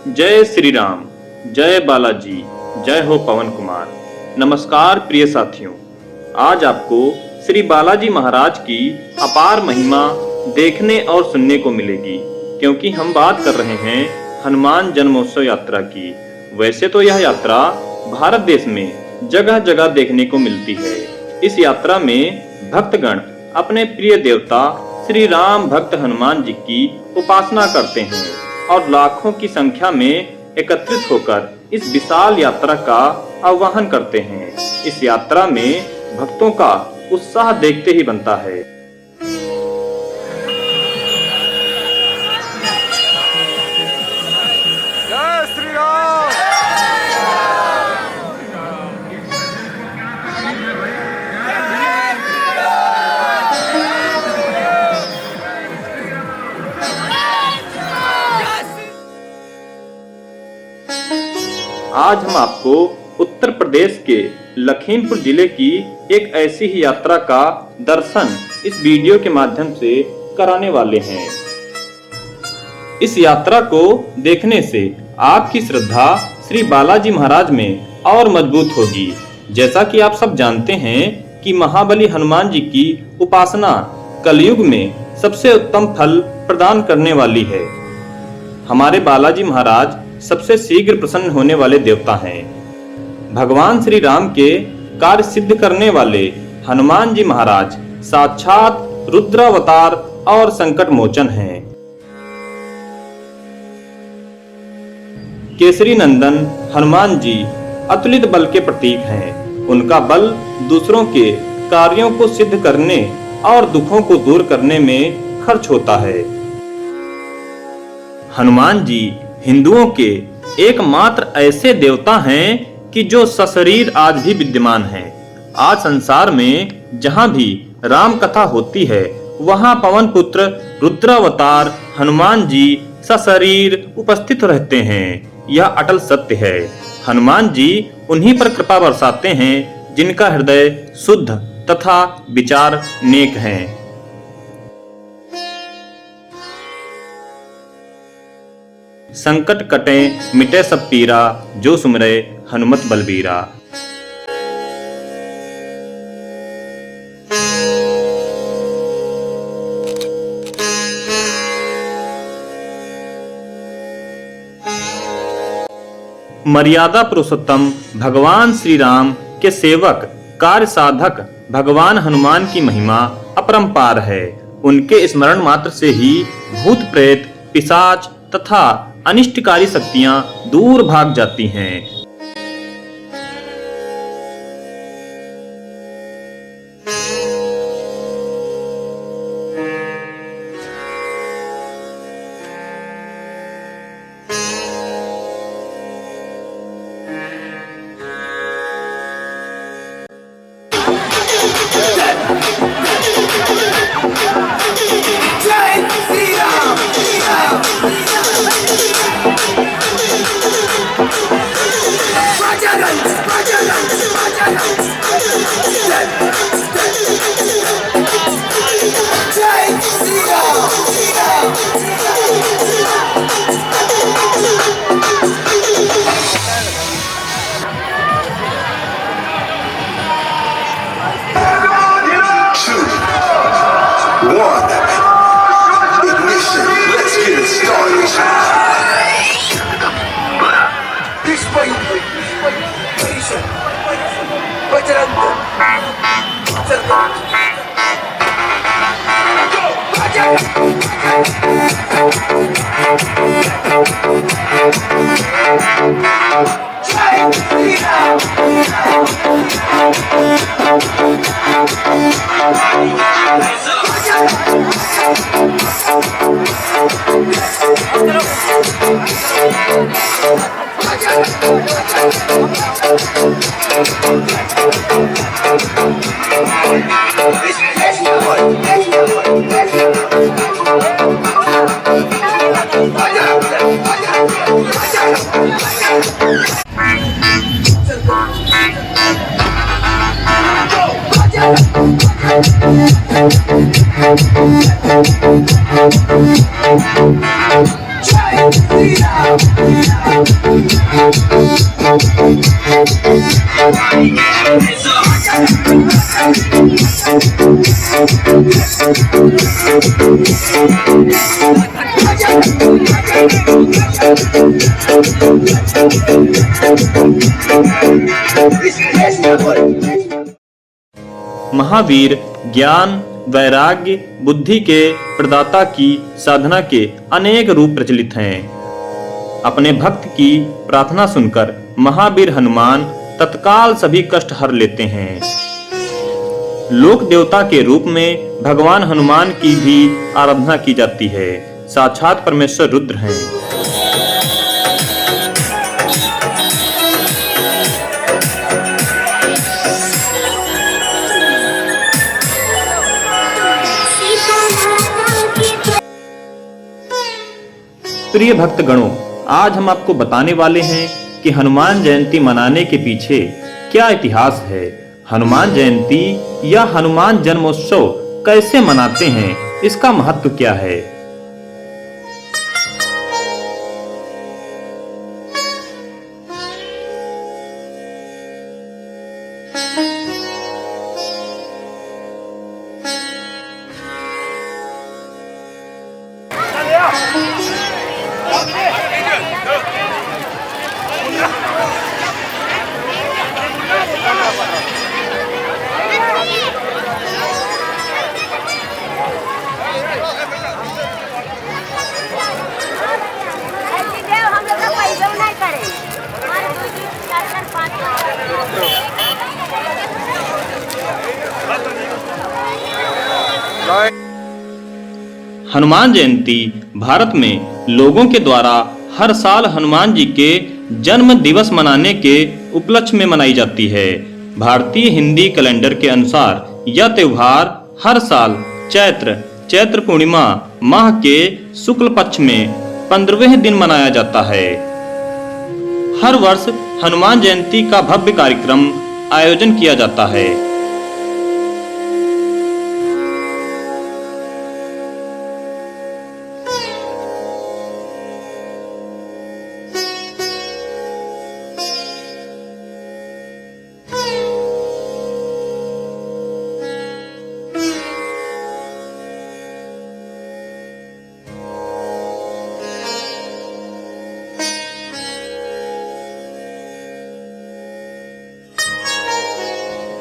जय श्री राम, जय बालाजी, जय हो पवन कुमार। नमस्कार प्रिय साथियों, आज आपको श्री बालाजी महाराज की अपार महिमा देखने और सुनने को मिलेगी, क्योंकि हम बात कर रहे हैं हनुमान जन्मोत्सव यात्रा की। वैसे तो यह यात्रा भारत देश में जगह जगह देखने को मिलती है। इस यात्रा में भक्तगण अपने प्रिय देवता श्री राम भक्त हनुमान जी की उपासना करते हैं और लाखों की संख्या में एकत्रित होकर इस विशाल यात्रा का आह्वान करते हैं। इस यात्रा में भक्तों का उत्साह देखते ही बनता है। जय श्री राम। आज हम आपको उत्तर प्रदेश के लखीमपुर जिले की एक ऐसी ही यात्रा का दर्शन इस वीडियो के माध्यम से कराने वाले हैं। इस यात्रा को देखने से आपकी श्रद्धा श्री बालाजी महाराज में और मजबूत होगी। जैसा कि आप सब जानते हैं कि महाबली हनुमान जी की उपासना कलयुग में सबसे उत्तम फल प्रदान करने वाली है। हमारे बालाजी महाराज सबसे शीघ्र प्रसन्न होने वाले देवता हैं। भगवान श्री राम के कार्य सिद्ध करने वाले हनुमान जी महाराज साक्षात रुद्रावतार और संकट मोचन हैं। केसरी नंदन हनुमान जी अतुलित बल के प्रतीक हैं। उनका बल दूसरों के कार्यों को सिद्ध करने और दुखों को दूर करने में खर्च होता है। हनुमान जी हिंदुओं के एकमात्र ऐसे देवता हैं कि जो सशरीर आज भी विद्यमान हैं। आज संसार में जहां भी राम कथा होती है, वहां पवन पुत्र रुद्रावतार हनुमान जी सशरीर उपस्थित रहते हैं। यह अटल सत्य है। हनुमान जी उन्हीं पर कृपा बरसाते हैं जिनका हृदय शुद्ध तथा विचार नेक हैं। संकट कटे मिटे सब पीरा, जो सुमरे हनुमत बलबीरा। मर्यादा पुरुषोत्तम भगवान श्री राम के सेवक कार्य साधक भगवान हनुमान की महिमा अपरंपार है। उनके स्मरण मात्र से ही भूत प्रेत पिशाच तथा अनिष्टकारी शक्तियां दूर भाग जाती हैं। महावीर ज्ञान, वैराग्य, बुद्धि के प्रदाता की साधना के अनेक रूप प्रचलित हैं। अपने भक्त की प्रार्थना सुनकर महावीर हनुमान तत्काल सभी कष्ट हर लेते हैं। लोक देवता के रूप में भगवान हनुमान की भी आराधना की जाती है। साक्षात परमेश्वर रुद्र हैं। प्रिय भक्तगणों, आज हम आपको बताने वाले हैं कि हनुमान जयंती मनाने के पीछे क्या इतिहास है। हनुमान जयंती या हनुमान जन्मोत्सव कैसे मनाते हैं, इसका महत्व क्या है। हनुमान जयंती भारत में लोगों के द्वारा हर साल हनुमान जी के जन्म दिवस मनाने के उपलक्ष्य में मनाई जाती है। भारतीय हिंदी कैलेंडर के अनुसार यह त्योहार हर साल चैत्र पूर्णिमा माह के शुक्ल पक्ष में 15वें दिन मनाया जाता है। हर वर्ष हनुमान जयंती का भव्य कार्यक्रम आयोजन किया जाता है।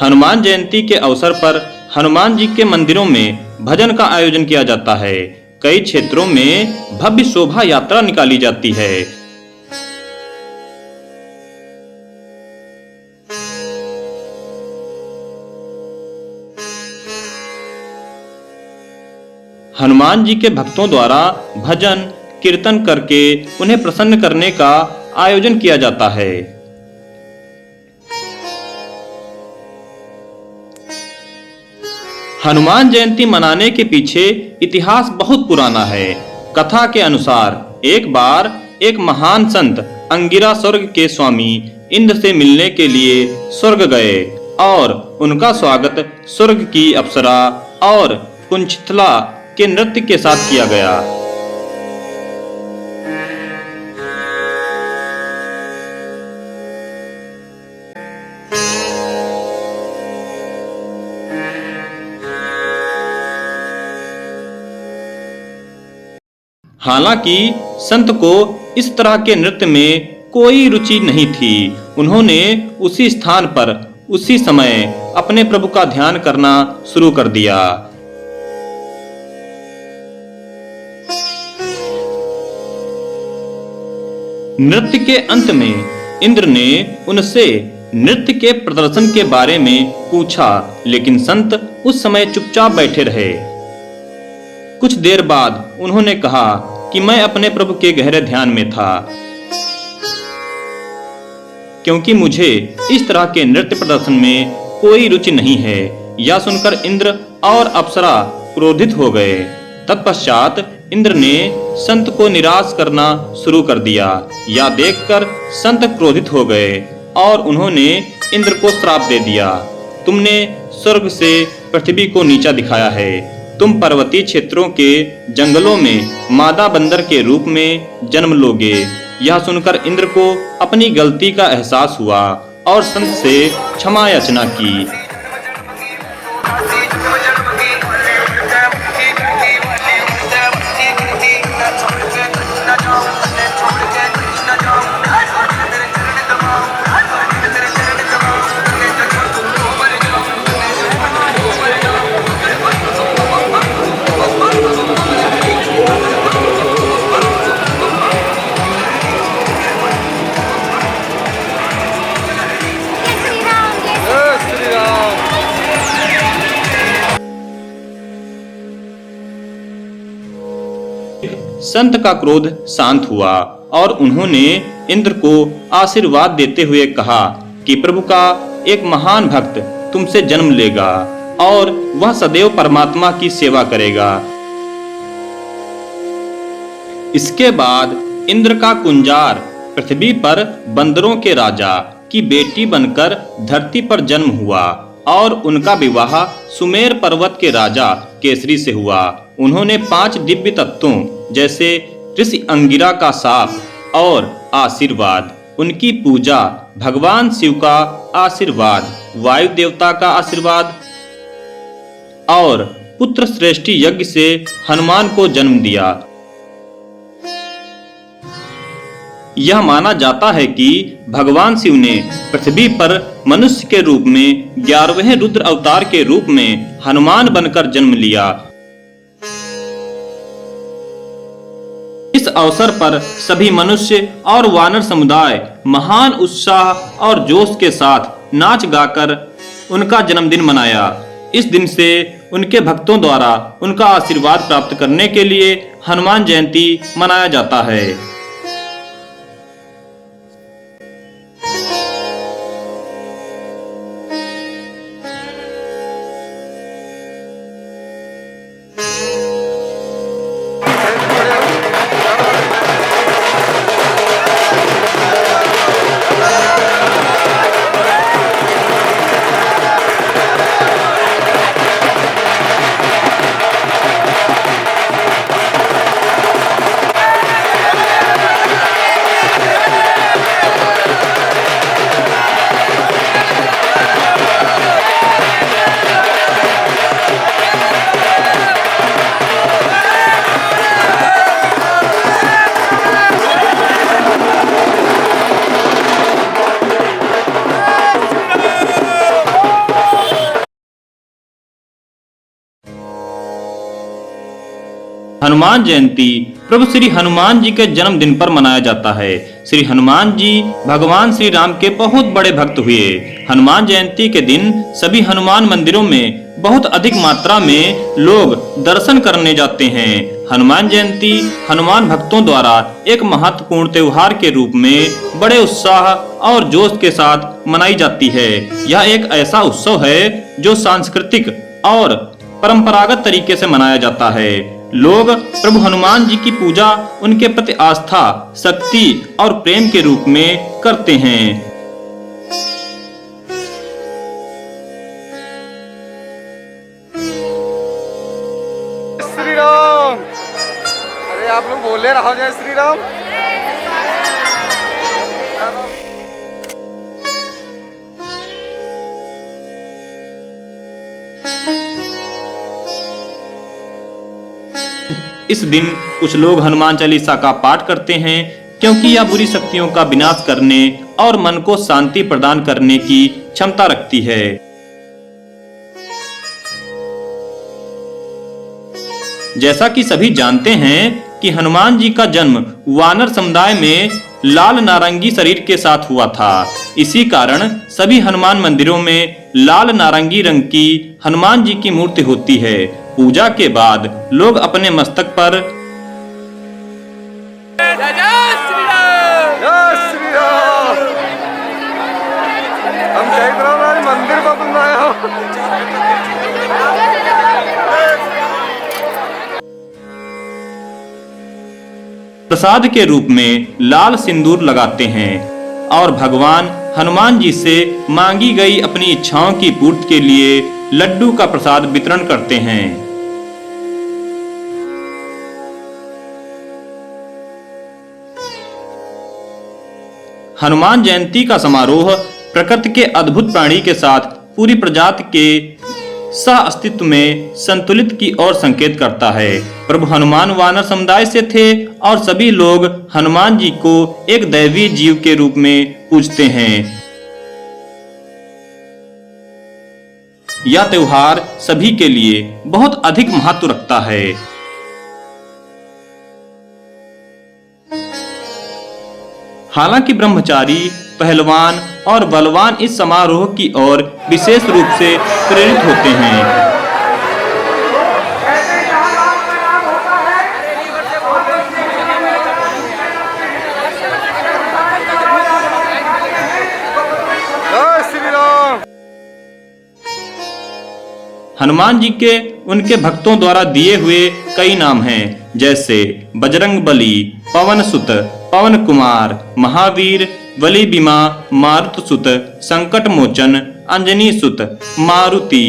हनुमान जयंती के अवसर पर हनुमान जी के मंदिरों में भजन का आयोजन किया जाता है। कई क्षेत्रों में भव्य शोभा यात्रा निकाली जाती है। हनुमान जी के भक्तों द्वारा भजन कीर्तन करके उन्हें प्रसन्न करने का आयोजन किया जाता है। हनुमान जयंती मनाने के पीछे इतिहास बहुत पुराना है। कथा के अनुसार एक बार एक महान संत अंगिरा स्वर्ग के स्वामी इंद्र से मिलने के लिए स्वर्ग गए और उनका स्वागत स्वर्ग की अप्सरा और कुंचिथला के नृत्य के साथ किया गया। हालांकि संत को इस तरह के नृत्य में कोई रुचि नहीं थी। उन्होंने उसी स्थान पर उसी समय अपने प्रभु का ध्यान करना शुरू कर दिया। नृत्य के अंत में इंद्र ने उनसे नृत्य के प्रदर्शन के बारे में पूछा, लेकिन संत उस समय चुपचाप बैठे रहे। कुछ देर बाद उन्होंने कहा कि मैं अपने प्रभु के गहरे ध्यान में था, क्योंकि मुझे इस तरह के नृत्य प्रदर्शन में कोई रुचि नहीं है। यह सुनकर इंद्र और अप्सरा क्रोधित हो गए। तत्पश्चात इंद्र ने संत को निराश करना शुरू कर दिया। यह देखकर संत क्रोधित हो गए और उन्होंने इंद्र को श्राप दे दिया, तुमने स्वर्ग से पृथ्वी को नीचा दिखाया है तुम पर्वतीय क्षेत्रों के जंगलों में मादा बंदर के रूप में जन्म लोगे। यह सुनकर इंद्र को अपनी गलती का एहसास हुआ और संत से क्षमा याचना की। जय श्री राम। संत का क्रोध शांत हुआ और उन्होंने इंद्र को आशीर्वाद देते हुए कहा कि प्रभु का एक महान भक्त तुमसे जन्म लेगा और वह सदैव परमात्मा की सेवा करेगा। इसके बाद इंद्र का कुंजार पृथ्वी पर बंदरों के राजा की बेटी बनकर धरती पर जन्म हुआ और उनका विवाह सुमेर पर्वत के राजा केसरी से हुआ। उन्होंने 5 दिव्य तत्वों जैसे ऋषि अंगिरा का शाप और आशीर्वाद, उनकी पूजा, भगवान शिव का आशीर्वाद, वायु देवता का आशीर्वाद और पुत्र श्रेष्ठी यज्ञ से हनुमान को जन्म दिया। यह माना जाता है कि भगवान शिव ने पृथ्वी पर मनुष्य के रूप में 11वें रुद्र अवतार के रूप में हनुमान बनकर जन्म लिया। इस अवसर पर सभी मनुष्य और वानर समुदाय महान उत्साह और जोश के साथ नाच गाकर उनका जन्मदिन मनाया। इस दिन से उनके भक्तों द्वारा उनका आशीर्वाद प्राप्त करने के लिए हनुमान जयंती मनाया जाता है। हनुमान जयंती प्रभु श्री हनुमान जी के जन्मदिन पर मनाया जाता है। श्री हनुमान जी भगवान श्री राम के बहुत बड़े भक्त हुए। हनुमान जयंती के दिन सभी हनुमान मंदिरों में बहुत अधिक मात्रा में लोग दर्शन करने जाते हैं। हनुमान जयंती हनुमान भक्तों द्वारा एक महत्वपूर्ण त्योहार के रूप में बड़े उत्साह और जोश के साथ मनाई जाती है। यह एक ऐसा उत्सव है जो सांस्कृतिक और परंपरागत तरीके से मनाया जाता है। लोग प्रभु हनुमान जी की पूजा उनके प्रति आस्था, शक्ति और प्रेम के रूप में करते हैं। श्री राम। अरे आप लोग बोले रहो जय श्री राम। इस दिन कुछ लोग हनुमान चालीसा का पाठ करते हैं क्योंकि यह बुरी शक्तियों का विनाश करने और मन को शांति प्रदान करने की क्षमता रखती है। जैसा कि सभी जानते हैं कि हनुमान जी का जन्म वानर समुदाय में लाल नारंगी शरीर के साथ हुआ था। इसी कारण सभी हनुमान मंदिरों में लाल नारंगी रंग की हनुमान जी की मूर्ति होती है। पूजा के बाद लोग अपने मस्तक पर जय श्री राम। हम चैत्र राम मंदिर पर बनाए हो। प्रसाद के रूप में लाल सिंदूर लगाते हैं और भगवान हनुमान जी से मांगी गई अपनी इच्छाओं की पूर्ति के लिए लड्डू का प्रसाद वितरण करते हैं। हनुमान जयंती का समारोह प्रकृति के अद्भुत प्राणी के साथ पूरी प्रजाति के सह अस्तित्व में संतुलित की ओर संकेत करता है। प्रभु हनुमान वानर समुदाय से थे और सभी लोग हनुमान जी को एक दैवीय जीव के रूप में पूजते हैं। यह त्योहार सभी के लिए बहुत अधिक महत्व रखता है। हालांकि ब्रह्मचारी, पहलवान और बलवान इस समारोह की ओर विशेष रूप से प्रेरित होते हैं। हनुमान जी के उनके भक्तों द्वारा दिए हुए कई नाम हैं, जैसे बजरंग बली, पवन सुत, पवन कुमार, महावीर, बलि बीमा, मारुत सुत, संकट मोचन, अंजनी सुत, मारुति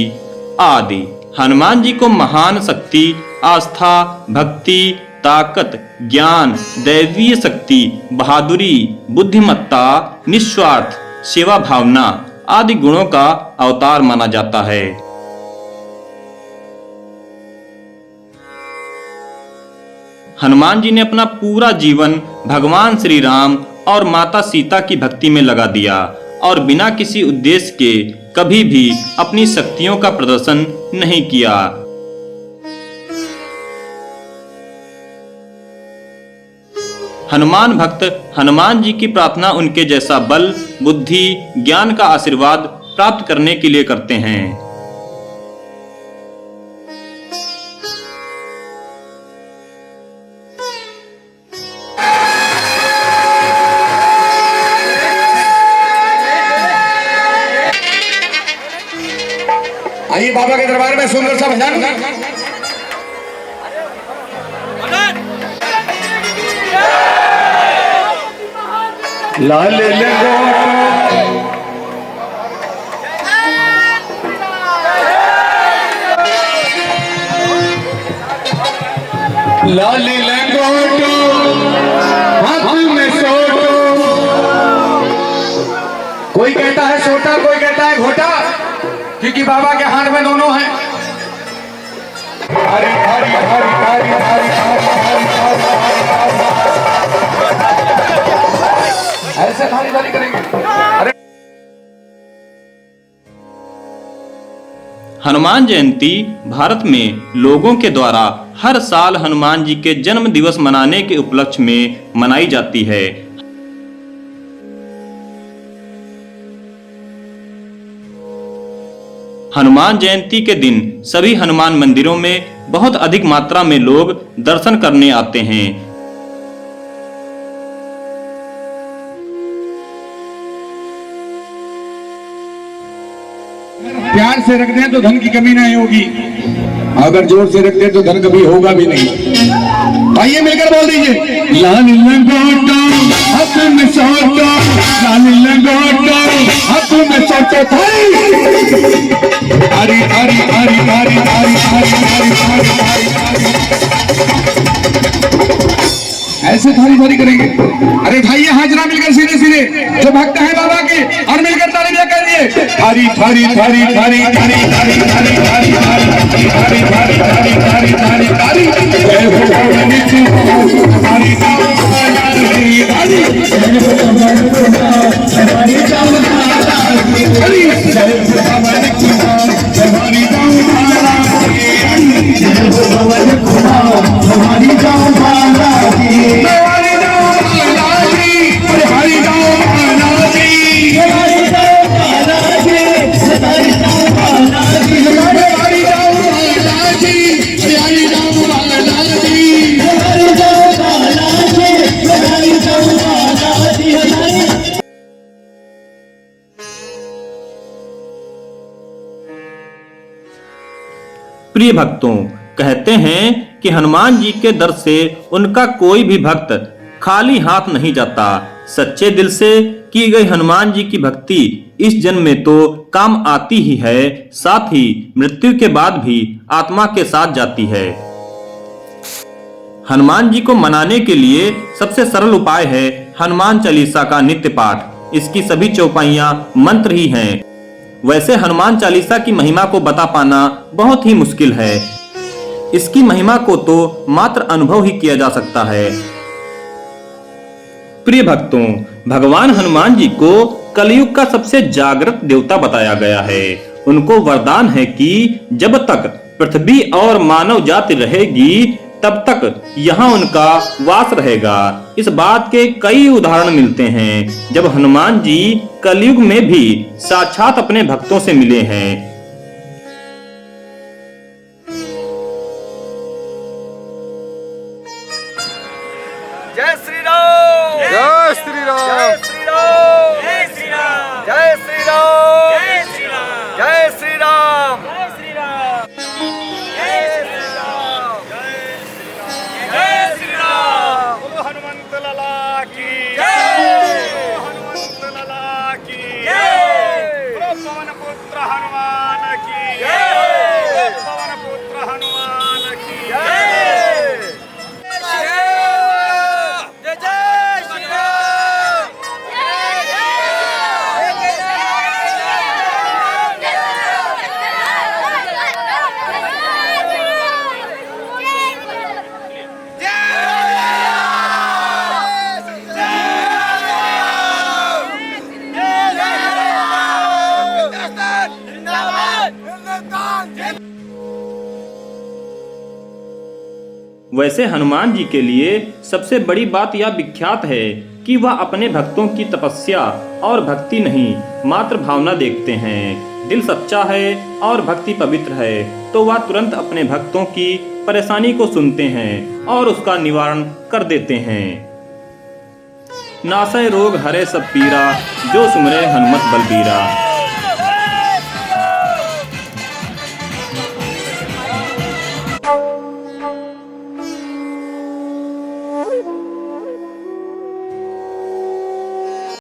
आदि। हनुमान जी को महान शक्ति, आस्था, भक्ति, ताकत, ज्ञान, दैवीय शक्ति, बहादुरी, बुद्धिमत्ता, निस्वार्थ सेवा भावना आदि गुणों का अवतार माना जाता है। हनुमान जी ने अपना पूरा जीवन भगवान श्री राम और माता सीता की भक्ति में लगा दिया और बिना किसी उद्देश्य के कभी भी अपनी शक्तियों का प्रदर्शन नहीं किया। हनुमान भक्त हनुमान जी की प्रार्थना उनके जैसा बल, बुद्धि, ज्ञान का आशीर्वाद प्राप्त करने के लिए करते हैं। आइए बाबा के दरबार में सुंदर सा भजन। लाल लाल लंगोटो हाथ में सोटो, कोई कहता है सोटा, कोई कहता है घोटा, क्योंकि बाबा के हाथ में दोनों हैं। हरी हरी हरी हरी हरी ऐसे थाली थाली करेंगे। अरे हनुमान जयंती भारत में लोगों के द्वारा हर साल हनुमान जी के जन्म दिवस मनाने के उपलक्ष्य में मनाई जाती है। हनुमान जयंती के दिन सभी हनुमान मंदिरों में बहुत अधिक मात्रा में लोग दर्शन करने आते हैं। प्यार से रख दें तो धन की कमी नहीं होगी, अगर जोर से रख दें तो धन कभी होगा भी नहीं। आइए मिलकर बोल दीजिए, लाल लंगोटो हाथ में सोटो, लाल लंगोटो हाथ में सोटो, हरी हरी हरी हरी हरी हरी हरी, ऐसे थाली थाली करेंगे। अरे भाइयों हाजरा मिलकर सीधे सीधे जो भक्त है बाबा के और मिलकर ताली कर दिए, हरी थारी थारी थारी थारी थारी थारी थारी थारी थारी थारी थारी थारी थारी, जय हो भगवान की हमारी हमारी हरी जय हो भगवान की हमारी हरी जय हो भगवान की हमारी हमारी जाओ माला की, हमारी जाओ माला की, हमारी जाओ माला की, हमारी जाओ माला की, हमारी जाओ माला की, हमारी जाओ माला की, हमारी जाओ माला की, हमारी जाओ माला की, हमारी जाओ माला की, हमारी। प्रिय भक्तों, कहते हैं कि हनुमान जी के दर से उनका कोई भी भक्त खाली हाथ नहीं जाता। सच्चे दिल से की गई हनुमान जी की भक्ति इस जन्म में तो काम आती ही है, साथ ही मृत्यु के बाद भी आत्मा के साथ जाती है। हनुमान जी को मनाने के लिए सबसे सरल उपाय है हनुमान चालीसा का नित्य पाठ। इसकी सभी चौपाइयां मंत्र ही हैं। वैसे हनुमान चालीसा की महिमा को बता पाना बहुत ही मुश्किल है। इसकी महिमा को तो मात्र अनुभव ही किया जा सकता है। प्रिय भक्तों, भगवान हनुमान जी को कलयुग का सबसे जागृत देवता बताया गया है। उनको वरदान है कि जब तक पृथ्वी और मानव जाति रहेगी तब तक यहाँ उनका वास रहेगा। इस बात के कई उदाहरण मिलते हैं जब हनुमान जी कलयुग में भी साक्षात अपने भक्तों से मिले हैं। जय श्री राम, जय श्री राम, जय श्री राम, जय श्री राम, जय श्री राम, जय श्री राम, जय श्री राम, जय श्री राम, जय श्री राम, जय श्री राम। बोलो हनुमंत लाला की जय, बोलो हनुमंत लाला की जय, बोलो पवन पुत्र हनुमान की जय, बोलो पवन पुत्र हनुमान की जय। वैसे हनुमान जी के लिए सबसे बड़ी बात यह विख्यात है कि वह अपने भक्तों की तपस्या और भक्ति नहीं मात्र भावना देखते हैं। दिल सच्चा है और भक्ति पवित्र है तो वह तुरंत अपने भक्तों की परेशानी को सुनते हैं और उसका निवारण कर देते हैं। नासै रोग हरे सब पीरा, जो सुमरे हनुमत बलबीरा।